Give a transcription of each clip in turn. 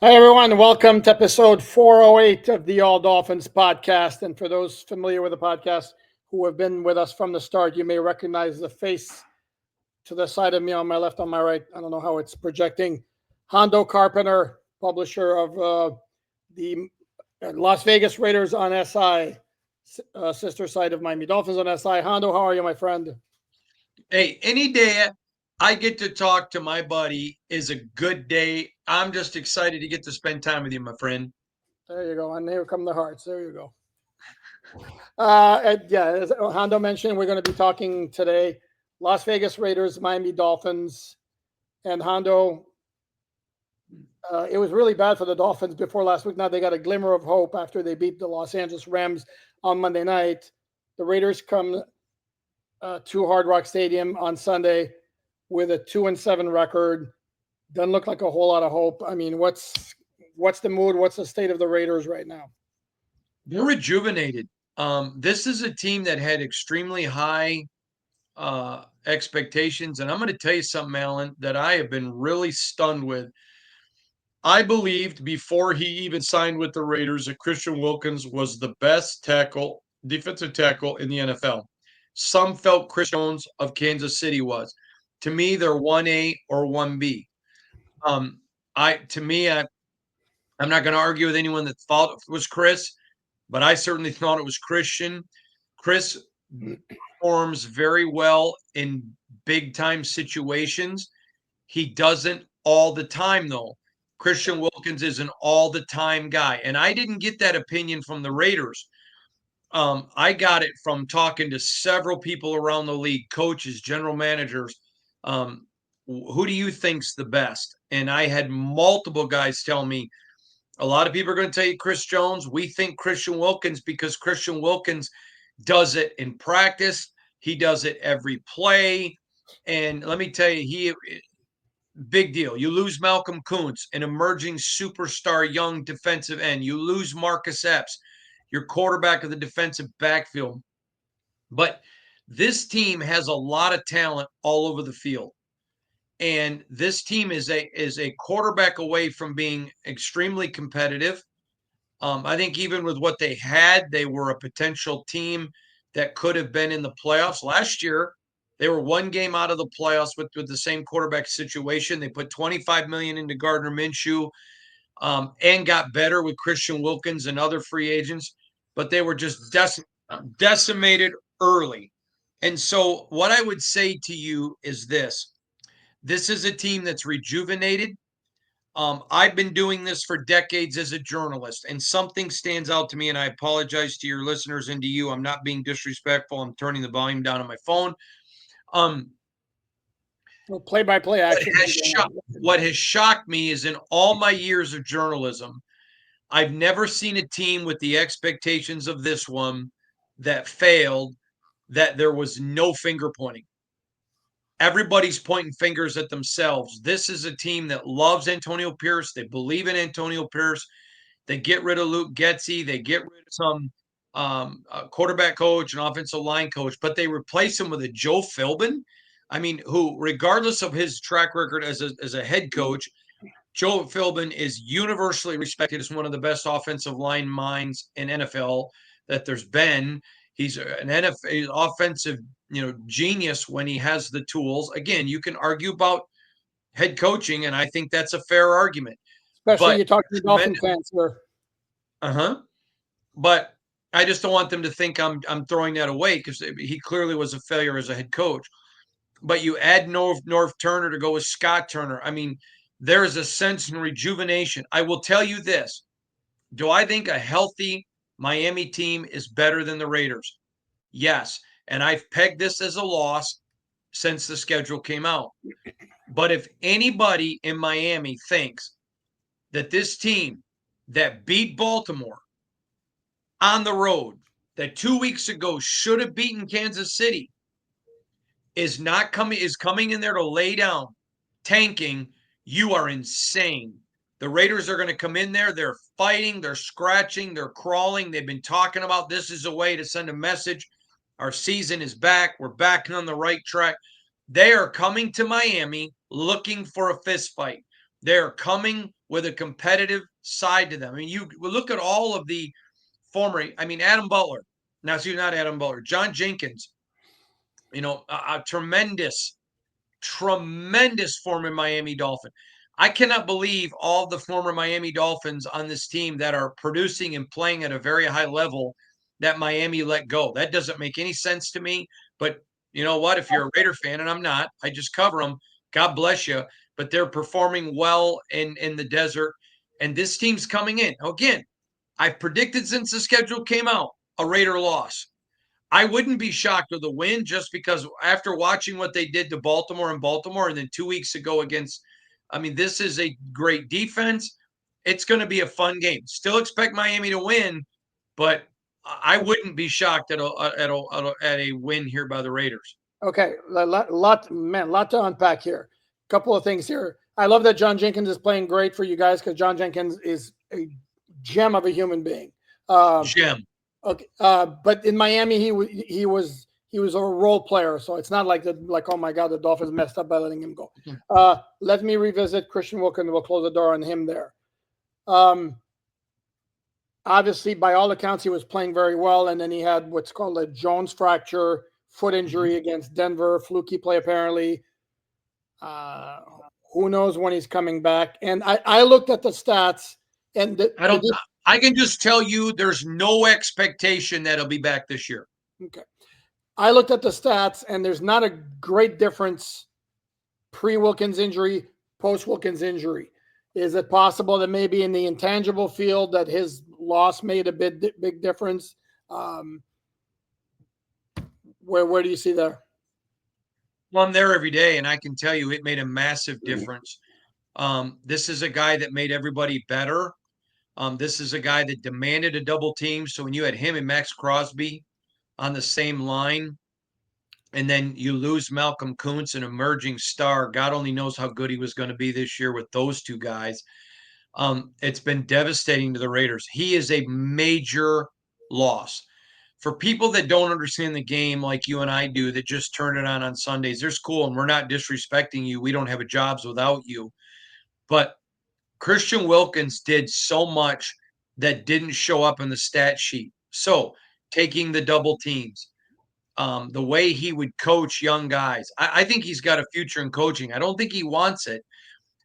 Hi, everyone. Welcome to episode 408 of the All Dolphins podcast. And for those familiar with the podcast who have been with us from the start, you may recognize the face to the side of me on my left, on my right. I don't know how it's projecting. Hondo Carpenter, publisher of the Las Vegas Raiders on SI, sister site of Miami Dolphins on SI. Hondo, how are you, my friend? Hey, any day I get to talk to my buddy is a good day. I'm just excited to get to spend time with you, my friend. There you go. And here come the hearts. There you go. As Hondo mentioned, we're going to be talking today Las Vegas Raiders, Miami Dolphins, and Hondo. It was really bad for the Dolphins before last week. Now they got a glimmer of hope after they beat the Los Angeles Rams on Monday night. The Raiders come to Hard Rock Stadium on Sunday with a 2-7 record. Doesn't look like a whole lot of hope. I mean, what's the mood? What's the state of the Raiders right now? They're rejuvenated. This is a team that had extremely high expectations, and I'm going to tell you something, Alan, that I have been really stunned with. I believed before he even signed with the Raiders that Christian Wilkins was the best defensive tackle in the NFL. Some felt Chris Jones of Kansas City was. To me, they're 1A or 1B. Um, I'm not going to argue with anyone that thought it was Chris, but I certainly thought it was Christian. Chris performs very well in big time situations. He doesn't all the time, though. Christian Wilkins is an all the time guy. And I didn't get that opinion from the Raiders. I got it from talking to several people around the league, coaches, general managers. Um, who do you think's the best? And I had multiple guys tell me a lot of people are going to tell you Chris Jones. We think Christian Wilkins because Christian Wilkins does it in practice. He does it every play. And let me tell you, he big deal. You lose Malcolm Kuntz, an emerging superstar young defensive end. You lose Marcus Epps, your quarterback of the defensive backfield. But this team has a lot of talent all over the field. And this team is a quarterback away from being extremely competitive. I think even with what they had, they were a potential team that could have been in the playoffs. Last year, they were one game out of the playoffs with the same quarterback situation. They put 25 million into Gardner Minshew and got better with Christian Wilkins and other free agents, but they were just decimated early. And so, what I would say to you is this is a team that's rejuvenated. I've been doing this for decades as a journalist, and something stands out to me, and I apologize to your listeners and to you. I'm not being disrespectful. I'm turning the volume down on my phone. Um, Play-by-play what action. what has shocked me is in all my years of journalism, I've never seen a team with the expectations of this one that failed, that there was no finger pointing. Everybody's pointing fingers at themselves. This is a team that loves Antonio Pierce. They believe in Antonio Pierce. They get rid of Luke Getzey. They get rid of some quarterback coach and offensive line coach, but they replace him with a Joe Philbin. I mean, who, regardless of his track record as a head coach, Joe Philbin is universally respected as one of the best offensive line minds in NFL that there's been. He's an NFL offensive, genius when he has the tools. Again, you can argue about head coaching, and I think that's a fair argument. Especially But you talk to Dolphin fans here. uh-huh. But I just don't want them to think I'm throwing that away because he clearly was a failure as a head coach. But you add North Turner to go with Scott Turner. I mean, there is a sense in rejuvenation. I will tell you this. Do I think a healthy Miami team is better than the Raiders? Yes. And I've pegged this as a loss since the schedule came out. But if anybody in Miami thinks that this team that beat Baltimore on the road, that 2 weeks ago should have beaten Kansas City, is coming in there to lay down, tanking, you are insane. The Raiders are going to come in there. They're fighting, they're scratching, they're crawling. They've been talking about this is a way to send a message. Our season is back. We're back on the right track. They are coming to Miami looking for a fist fight. They're coming with a competitive side to them. I mean, you look at all of the former, I mean, Adam Butler. Now, see, not Adam Butler, John Jenkins, a tremendous former Miami Dolphin. I cannot believe all the former Miami Dolphins on this team that are producing and playing at a very high level that Miami let go. That doesn't make any sense to me. But you know what? If you're a Raider fan, and I'm not, I just cover them. God bless you. But they're performing well in the desert. And this team's coming in. Again, I've predicted since the schedule came out a Raider loss. I wouldn't be shocked with a win just because after watching what they did to Baltimore and then 2 weeks ago this is a great defense. It's going to be a fun game. Still expect Miami to win, but I wouldn't be shocked at a win here by the Raiders. Okay, lot to unpack here. Couple of things here. I love that John Jenkins is playing great for you guys because John Jenkins is a gem of a human being. Gem. Okay, but in Miami, he was a role player, so it's not like oh my God, the Dolphins messed up by letting him go. Let me revisit Christian Wilkins. We'll close the door on him there. Obviously, by all accounts, he was playing very well, and then he had what's called a Jones fracture, foot injury against Denver, fluky play apparently. Who knows when he's coming back? And I looked at the stats, and I can just tell you there's no expectation that he'll be back this year. Okay. I looked at the stats, and there's not a great difference pre-Wilkins injury, post-Wilkins injury. Is it possible that maybe in the intangible field that his loss made a big difference? Where do you see there? Well, I'm there every day, and I can tell you it made a massive difference. This is a guy that made everybody better. This is a guy that demanded a double team. So when you had him and Max Crosby on the same line, and then you lose Malcolm Kuntz, an emerging star, God only knows how good he was going to be this year with those two guys. It's been devastating to the Raiders. He is a major loss. For people that don't understand the game like you and I do, that just turn it on Sundays, there's cool, and we're not disrespecting you. We don't have a jobs without you. But Christian Wilkins did so much that didn't show up in the stat sheet. So taking the double teams, the way he would coach young guys. I think he's got a future in coaching. I don't think he wants it,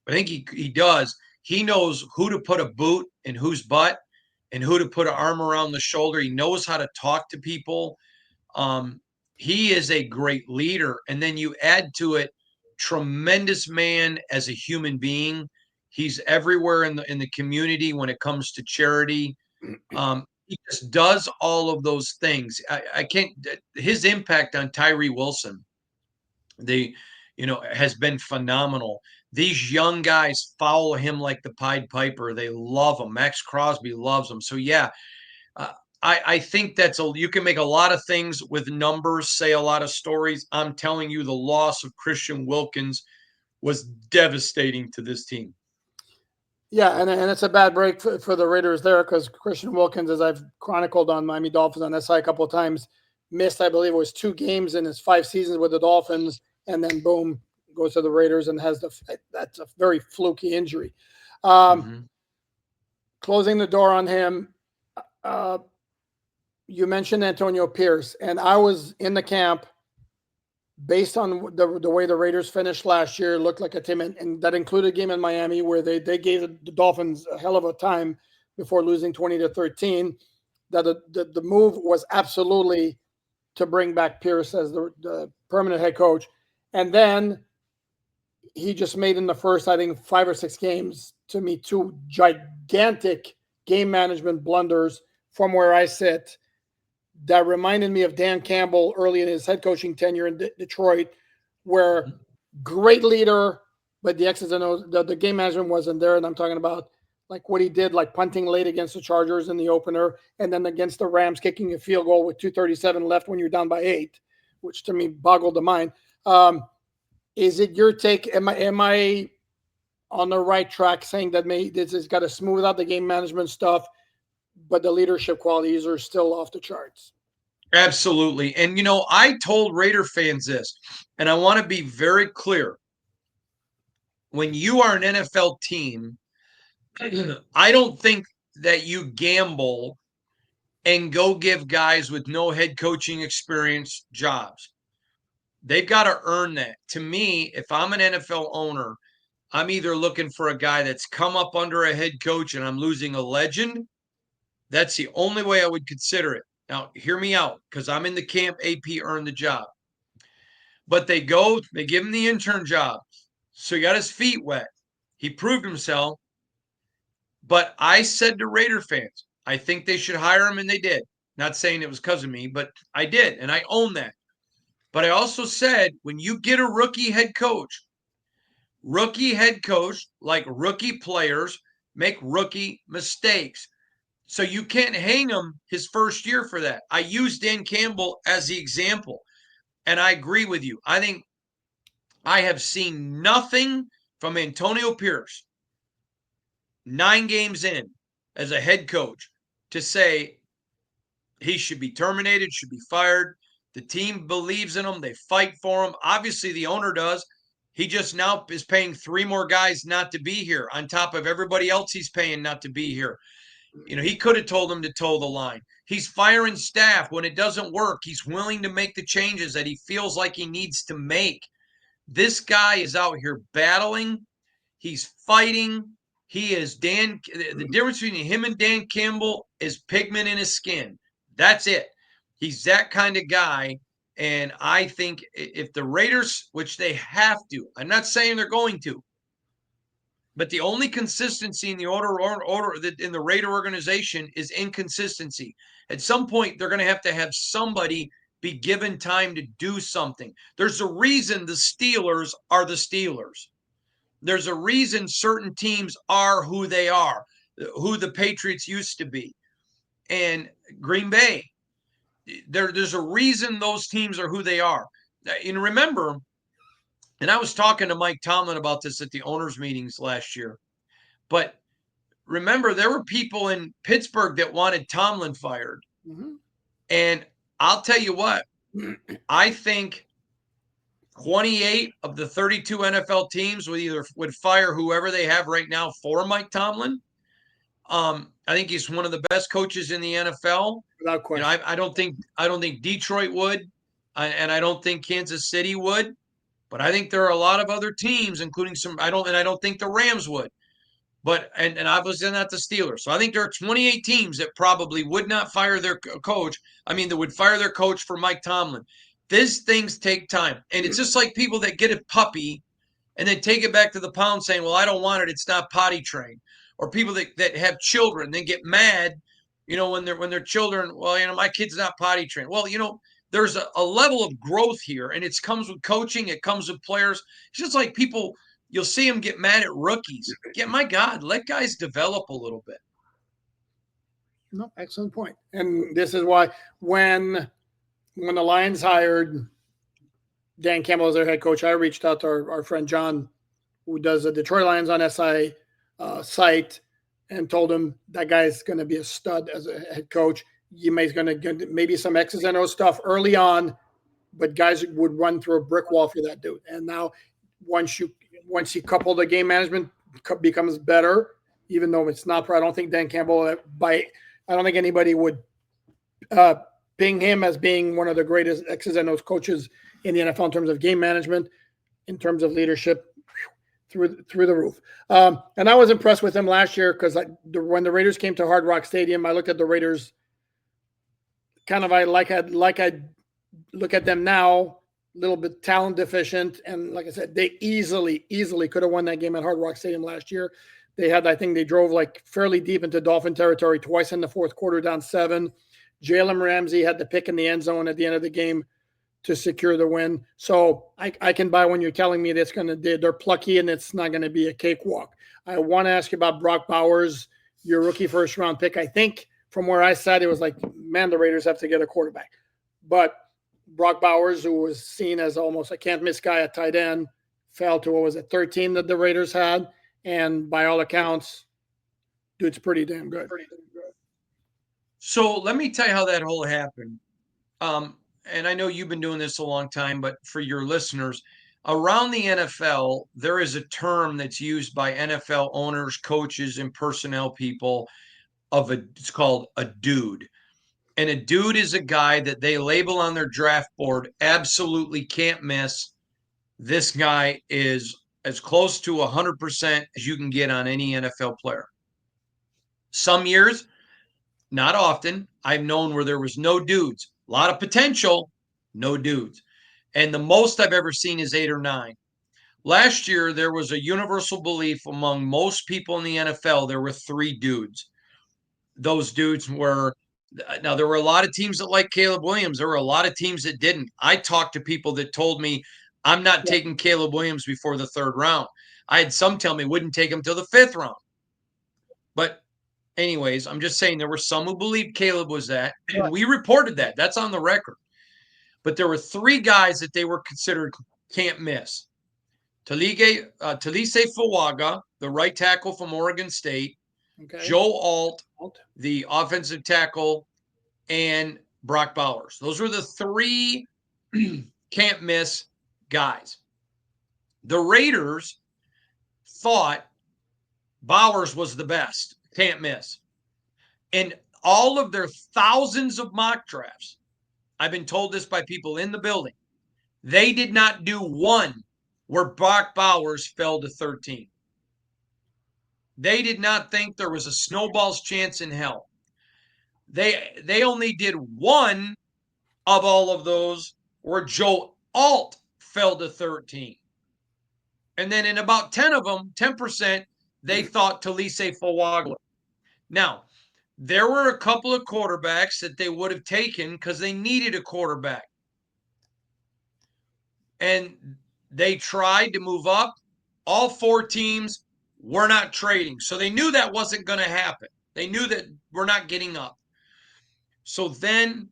but I think he does. He knows who to put a boot in whose butt and who to put an arm around the shoulder. He knows how to talk to people. He is a great leader. And then you add to it, tremendous man as a human being. He's everywhere in the community when it comes to charity. He just does all of those things. I can't. His impact on Tyree Wilson, has been phenomenal. These young guys follow him like the Pied Piper. They love him. Max Crosby loves him. So yeah, I think you can make a lot of things with numbers, say a lot of stories. I'm telling you, the loss of Christian Wilkins was devastating to this team. Yeah, and it's a bad break for the Raiders there because Christian Wilkins, as I've chronicled on Miami Dolphins on SI a couple of times, missed, I believe it was 2 games in his 5 seasons with the Dolphins, and then boom, goes to the Raiders and has that's a very fluky injury. Closing the door on him, you mentioned Antonio Pierce, and I was in the camp based on the way the Raiders finished last year. Looked like a team, and that included a game in Miami where they gave the Dolphins a hell of a time before losing 20-13. That the move was absolutely to bring back Pierce as the permanent head coach. And then he just made in the first, I think, 5 or 6 games, to me, 2 gigantic game management blunders from where I sit that reminded me of Dan Campbell early in his head coaching tenure in Detroit, where great leader, but the X's and O's, the game management wasn't there. And I'm talking about like what he did, like punting late against the Chargers in the opener, and then against the Rams, kicking a field goal with 2:37 left when you're down by 8, which to me boggled the mind. Is it your take? Am I on the right track saying that this has got to smooth out the game management stuff, but the leadership qualities are still off the charts? Absolutely. And, I told Raider fans this, and I want to be very clear. When you are an NFL team I don't think that you gamble and go give guys with no head coaching experience jobs. They've got to earn that. To me, if I'm an NFL owner, I'm either looking for a guy that's come up under a head coach and I'm losing a legend. That's the only way I would consider it. Now, hear me out, because I'm in the camp AP earned the job. But they give him the intern job. So he got his feet wet. He proved himself. But I said to Raider fans, I think they should hire him, and they did. Not saying it was because of me, but I did, and I own that. But I also said, when you get a rookie head coach, like rookie players, make rookie mistakes. So you can't hang him his first year for that. I use Dan Campbell as the example, and I agree with you. I think I have seen nothing from Antonio Pierce 9 games in as a head coach to say he should be terminated, should be fired. The team believes in him. They fight for him. Obviously, the owner does. He just now is paying 3 more guys not to be here on top of everybody else he's paying not to be here. He could have told them to toe the line. He's firing staff when it doesn't work. He's willing to make the changes that he feels like he needs to make. This guy is out here battling. He's fighting. He is Dan. The difference between him and Dan Campbell is pigment in his skin. That's it. He's that kind of guy. And I think if the Raiders, which they have to, I'm not saying they're going to, but the only consistency in the order in the Raider organization is inconsistency. At some point, they're going to have somebody be given time to do something. There's a reason the Steelers are the Steelers. There's a reason certain teams are who they are, who the Patriots used to be, and Green Bay. There's a reason those teams are who they are. And remember, and I was talking to Mike Tomlin about this at the owners' meetings last year, but remember, there were people in Pittsburgh that wanted Tomlin fired. Mm-hmm. And I'll tell you what, I think 28 of the 32 NFL teams would fire whoever they have right now for Mike Tomlin. I think he's one of the best coaches in the NFL. Without question. I don't think Detroit would, and I don't think Kansas City would. But I think there are a lot of other teams, including some. I don't think the Rams would. But and obviously not the Steelers. So I think there are 28 teams that probably would not fire their coach. That would fire their coach for Mike Tomlin. These things take time. And it's just like people that get a puppy and then take it back to the pound saying, well, I don't want it. It's not potty trained. Or people that have children, then get mad, when they're children, well, my kid's not potty trained. Well, there's a level of growth here, and it comes with coaching. It comes with players. It's just like people, you'll see them get mad at rookies. My God, let guys develop a little bit. No, excellent point. And this is why when the Lions hired Dan Campbell as their head coach, I reached out to our friend John, who does the Detroit Lions on SI site, and told him that guy is going to be a stud as a head coach. He's going to get maybe some X's and O's stuff early on, but guys would run through a brick wall for that dude. And now once you couple the game management becomes better, even though it's not. I don't think Dan Campbell I don't think anybody would ping him as being one of the greatest X's and O's coaches in the NFL in terms of game management, in terms of leadership, through the roof. And I was impressed with him last year because when the Raiders came to Hard Rock Stadium, I looked at the Raiders kind of I look at them now, a little bit talent deficient. And like I said, they easily could have won that game at Hard Rock Stadium last year. I think they drove fairly deep into Dolphin territory twice in the fourth quarter, down 7. Jalen Ramsey had the pick in the end zone at the end of the game to secure the win. So I can buy when you're telling me they're plucky and it's not going to be a cakewalk. I want to ask you about Brock Bowers, your rookie first round pick. I think from where I sat, it was man, the Raiders have to get a quarterback. But Brock Bowers, who was seen as almost a can't miss guy at tight end, fell to 13 that the Raiders had. And by all accounts, dude's pretty damn good. So let me tell you how that whole happened. And I know you've been doing this a long time, but for your listeners, around the NFL, there is a term that's used by NFL owners, coaches, and personnel people it's called a dude. And a dude is a guy that they label on their draft board, absolutely can't miss. This guy is as close to 100% as you can get on any NFL player. Some years, not often, I've known where there was no dudes. A lot of potential, no dudes. And the most I've ever seen is 8 or 9. Last year, there was a universal belief among most people in the NFL there were 3 dudes. Those dudes were, now there were a lot of teams that liked Caleb Williams. There were a lot of teams that didn't. I talked to people that told me, I'm not taking Caleb Williams before the 3rd round. I had some tell me wouldn't take him till the 5th round. But anyways, I'm just saying there were some who believed Caleb was that, and we reported that. That's on the record. But there were 3 guys that they were considered can't miss. Talise Fuaga, the right tackle from Oregon State, Joe Alt, the offensive tackle, and Brock Bowers. Those were the 3 can't miss guys. The Raiders thought Bowers was the best, can't miss. In all of their thousands of mock drafts, I've been told this by people in the building, they did not do one where Brock Bowers fell to 13. They did not think there was a snowball's chance in hell. They only did one of all of those where Joe Alt fell to 13. And then in about 10 of them, 10%, they thought Talise Fuaga. Now, there were a couple of quarterbacks that they would have taken because they needed a quarterback. And they tried to move up. All 4 teams were not trading. So they knew that wasn't going to happen. They knew that we're not getting up. So then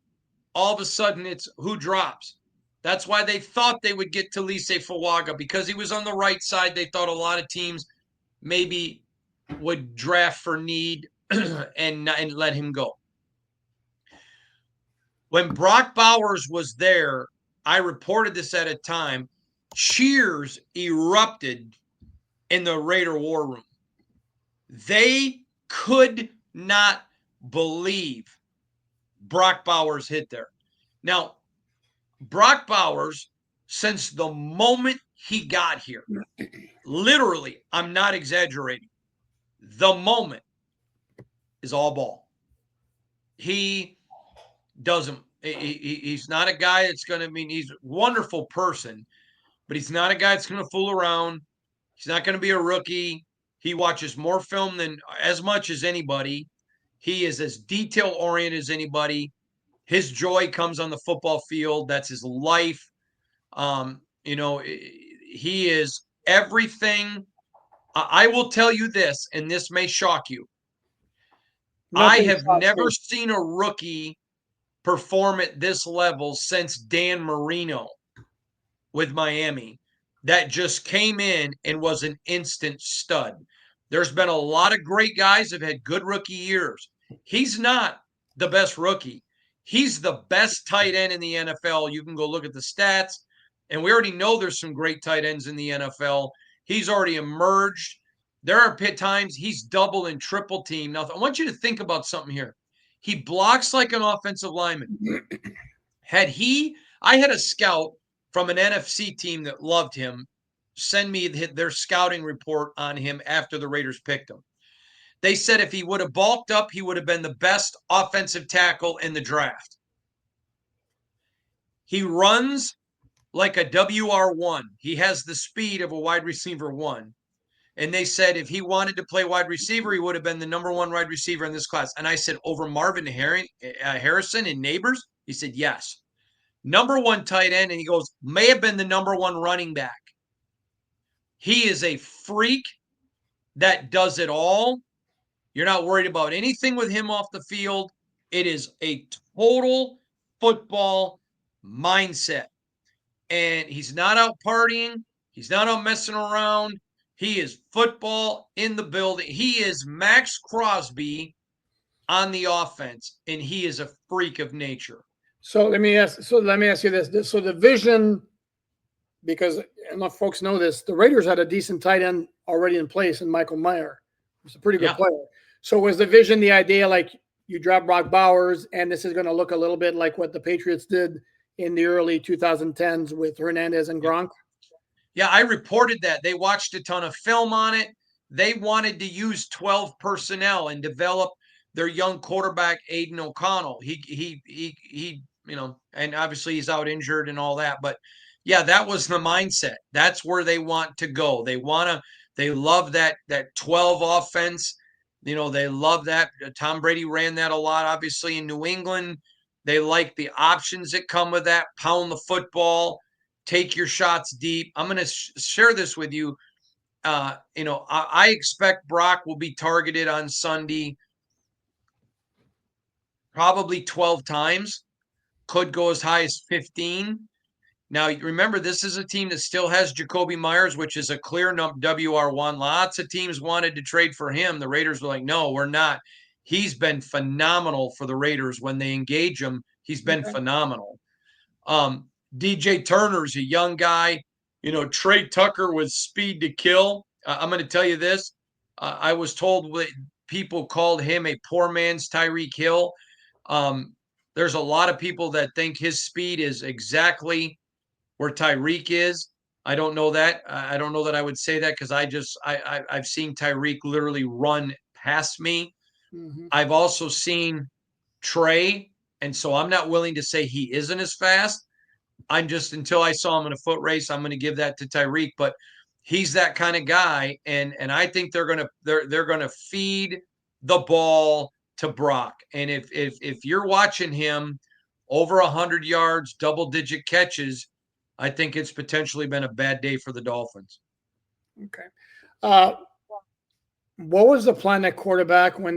all of a sudden it's who drops. That's why they thought they would get Talise Fuaga, because he was on the right side. They thought a lot of teams maybe would draft for need and let him go. When Brock Bowers was there, I reported this at a time, cheers erupted in the Raider war room. They could not believe Brock Bowers hit there. Now, Brock Bowers, since the moment he got here, literally, I'm not exaggerating, the moment is all ball. He doesn't, he's not a guy that's going to, he's a wonderful person, but he's not a guy that's going to fool around. He's not going to be a rookie. He watches more film than as much as anybody. He is as detail oriented as anybody. His joy comes on the football field. That's his life. He is everything. I will tell you this, and this may shock you. I have never seen a rookie perform at this level since Dan Marino with Miami, that just came in and was an instant stud. There's been a lot of great guys that have had good rookie years. He's not the best rookie. He's the best tight end in the NFL. You can go look at the stats, and we already know there's some great tight ends in the NFL. He's already emerged. There are times he's double and triple team. Now, I want you to think about something here. He blocks like an offensive lineman. I had a scout from an NFC team that loved him send me their scouting report on him after the Raiders picked him. They said if he would have bulked up, he would have been the best offensive tackle in the draft. He runs like a WR1. He has the speed of a wide receiver 1. And they said if he wanted to play wide receiver, he would have been the number 1 wide receiver in this class. And I said, over Marvin Harrison and Neighbors? He said, yes. Number 1 tight end, and he goes, may have been the number 1 running back. He is a freak that does it all. You're not worried about anything with him off the field. It is a total football mindset. And he's not out partying. He's not out messing around. He is football in the building. He is Max Crosby on the offense, and he is a freak of nature. So let me ask you this. So the vision because enough folks know this, the Raiders had a decent tight end already in place in Michael Mayer. He's a pretty good player. So was the vision, the idea, like you drop Brock Bowers, and this is going to look a little bit like what the Patriots did in the early 2010s with Hernandez and Gronk? Yeah, I reported that. They watched a ton of film on it. They wanted to use 12 personnel and develop their young quarterback, Aiden O'Connell. He, and obviously he's out injured and all that. But yeah, that was the mindset. That's where they want to go. They love that 12 offense. They love that. Tom Brady ran that a lot, obviously, in New England. They like the options that come with that. Pound the football, take your shots deep. I'm going to share this with you. I expect Brock will be targeted on Sunday probably 12 times, could go as high as 15. Now, remember, this is a team that still has Jacoby Myers, which is a clear WR1. Lots of teams wanted to trade for him. The Raiders were like, no, we're not. He's been phenomenal for the Raiders. When they engage him, he's been phenomenal. DJ Turner's a young guy. Trey Tucker with speed to kill. I'm going to tell you this. I was told people called him a poor man's Tyreek Hill. There's a lot of people that think his speed is exactly where Tyreek is. I don't know that. I don't know that I would say that because I've seen Tyreek literally run past me. Mm-hmm. I've also seen Trey, and so I'm not willing to say he isn't as fast. I'm just, until I saw him in a foot race, I'm going to give that to Tyreek. But he's that kind of guy, and I think they're gonna feed the ball to Brock. And if you're watching him over 100 yards, double-digit catches, I think it's potentially been a bad day for the Dolphins. Okay. What was the plan at quarterback when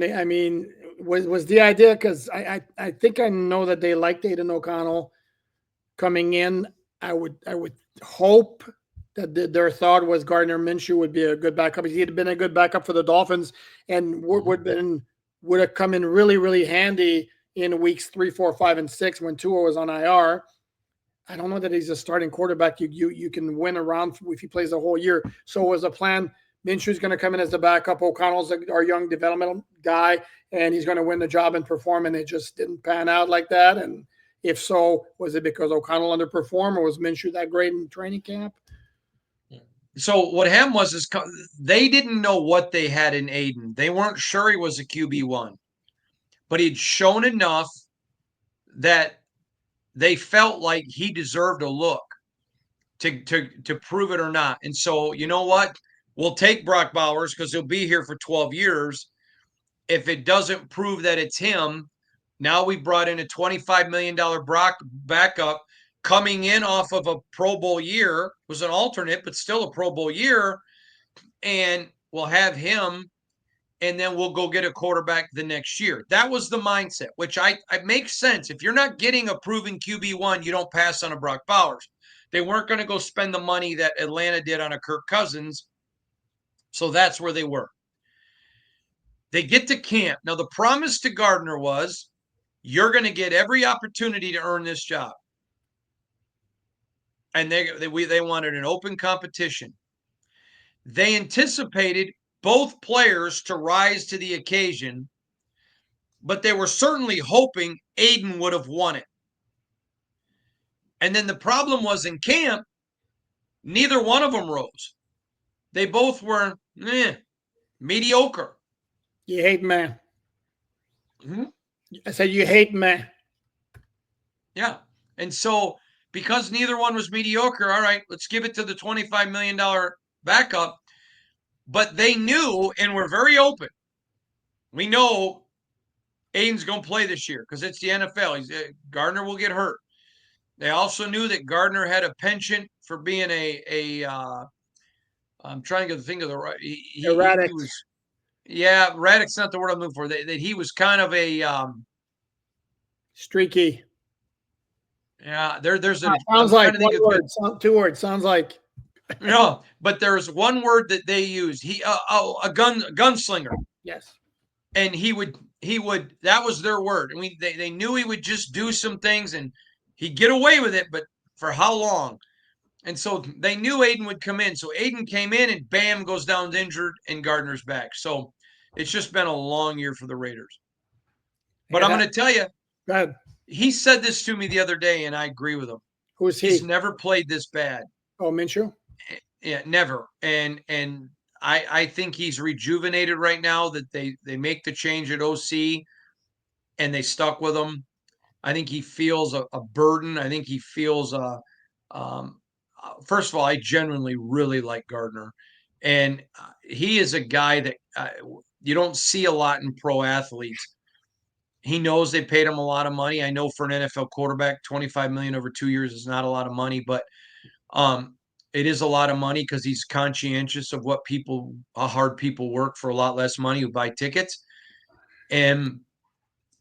was the idea, because I think I know that they liked Aiden O'Connell coming in. I would hope that their thought was Gardner Minshew would be a good backup. He had been a good backup for the Dolphins and would have come in really, really handy in weeks 3, 4, 5, and 6 when Tua was on IR. I don't know that he's a starting quarterback. You can win around if he plays the whole year. So was the plan, Minshew's going to come in as the backup, O'Connell's our young developmental guy, and he's going to win the job and perform, and it just didn't pan out like that? And if so, was it because O'Connell underperformed, or was Minshew that great in training camp? So what happened was they didn't know what they had in Aiden. They weren't sure he was a QB1, but he'd shown enough that they felt like he deserved a look to prove it or not. And so, you know what? We'll take Brock Bowers because he'll be here for 12 years. If it doesn't prove that it's him, now we brought in a $25 million Brock backup coming in off of a Pro Bowl year. Was an alternate, but still a Pro Bowl year. And we'll have him, and then we'll go get a quarterback the next year. That was the mindset, which I makes sense. If you're not getting a proven QB1, you don't pass on a Brock Bowers. They weren't going to go spend the money that Atlanta did on a Kirk Cousins. So that's where they were. They get to camp. Now, the promise to Gardner was, you're going to get every opportunity to earn this job. And they wanted an open competition. They anticipated both players to rise to the occasion, but they were certainly hoping Aiden would have won it. And then the problem was, in camp, neither one of them rose. They both were mediocre. You hate man. Mm-hmm. I said you hate man. Yeah. And so, because neither one was mediocre, all right, let's give it to the $25 million backup. But they knew and were very open. We know Aiden's going to play this year because it's the NFL. Gardner will get hurt. They also knew that Gardner had a penchant for being I'm trying to think of the right. Erratic. He was, erratic's not the word I'm looking for. That he was kind of a streaky. Yeah, there's a sounds like one word, 2 words. Sounds like. No, but there's one word that they use. A gunslinger. Yes. And he would that was their word. And they knew he would just do some things and he'd get away with it, but for how long? And so they knew Aiden would come in. So Aiden came in and bam, goes down injured and Gardner's back. So it's just been a long year for the Raiders. But I'm going to tell you, Go ahead. he said this to me the other day, and I agree with him. Who's He's he? never played this bad. Oh, Minshew? Yeah, never. And I think he's rejuvenated right now that they make the change at OC and they stuck with him. I think he feels a burden. I think he feels first of all, I genuinely really like Gardner. And he is a guy that you don't see a lot in pro athletes. He knows they paid him a lot of money. I know for an NFL quarterback, $25 million over 2 years is not a lot of money, but it is a lot of money because he's conscientious of how hard people work for a lot less money who buy tickets. And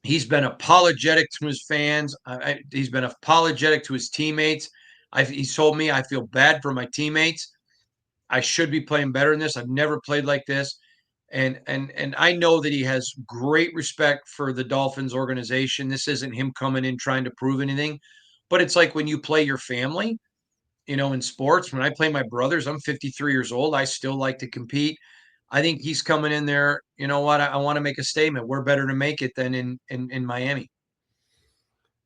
he's been apologetic to his fans. He's been apologetic to his teammates. He told me, I feel bad for my teammates. I should be playing better than this. I've never played like this. And I know that he has great respect for the Dolphins organization. This isn't him coming in trying to prove anything, but it's like when you play your family, in sports. When I play my brothers, I'm 53 years old. I still like to compete. I think he's coming in there. You know what? I want to make a statement. We're better to make it than in Miami.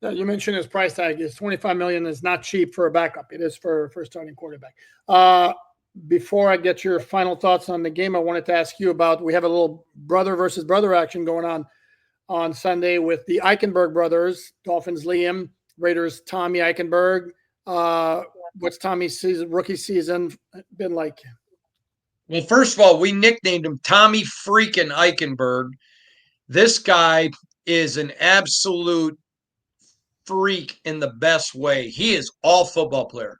You mentioned his price tag is $25 million. Is not cheap for a backup. It is for a starting quarterback. Before I get your final thoughts on the game, I wanted to ask you about, we have a little brother versus brother action going on Sunday with the Eichenberg brothers, Dolphins Liam, Raiders Tommy Eichenberg. What's Tommy's rookie season been like? Well, first of all, we nicknamed him Tommy freaking Eichenberg. This guy is an absolute freak in the best way. He is all football player.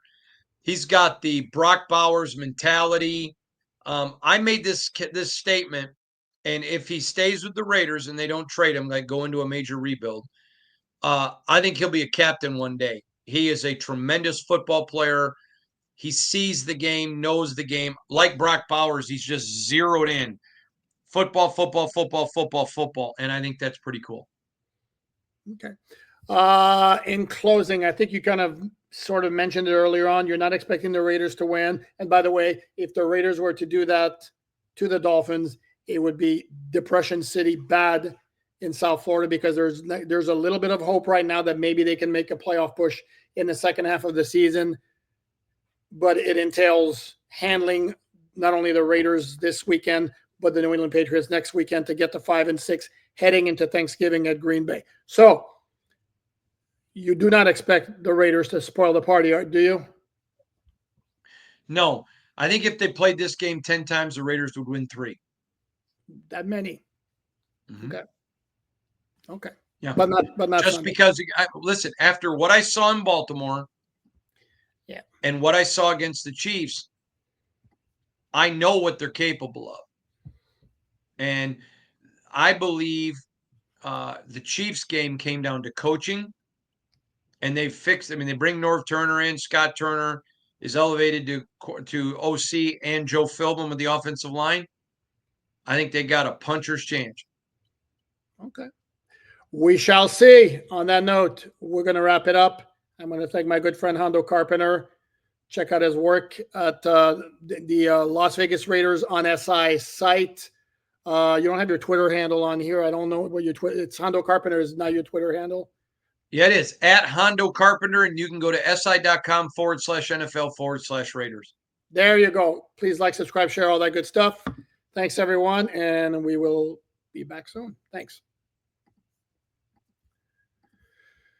He's got the Brock Bowers mentality. I made this statement, and if he stays with the Raiders and they don't trade him, like go into a major rebuild, I think he'll be a captain one day. He is a tremendous football player. He sees the game, knows the game. Like Brock Bowers, he's just zeroed in. Football, football, football, football, football. And I think that's pretty cool. Okay. In closing, I think you kind of sort of mentioned it earlier on. You're not expecting the Raiders to win. And by the way, if the Raiders were to do that to the Dolphins, it would be Depression City bad in South Florida, because there's a little bit of hope right now that maybe they can make a playoff push in the second half of the season. But it entails handling not only the Raiders this weekend, but the New England Patriots next weekend to get to 5-6 heading into Thanksgiving at Green Bay. So you do not expect the Raiders to spoil the party, do you? No. I think if they played this game 10 times, the Raiders would win 3. That many? Mm-hmm. Okay. Yeah. But not just Sunday. Because, listen, after what I saw in Baltimore, yeah, and what I saw against the Chiefs, I know what they're capable of. And I believe the Chiefs game came down to coaching, and they fixed. I mean, they bring Norv Turner in. Scott Turner is elevated to OC, and Joe Philbin with the offensive line. I think they got a puncher's chance. Okay. We shall see. On that note, we're going to wrap it up. I'm going to thank my good friend Hondo Carpenter. Check out his work at the Las Vegas Raiders on SI site. You don't have your Twitter handle on here. I don't know what your Twitter. It's Hondo Carpenter is not your Twitter handle. Yeah, it is at Hondo Carpenter, and you can go to si.com/NFL/Raiders. There you go. Please like, subscribe, share, all that good stuff. Thanks, everyone, and we will be back soon. Thanks.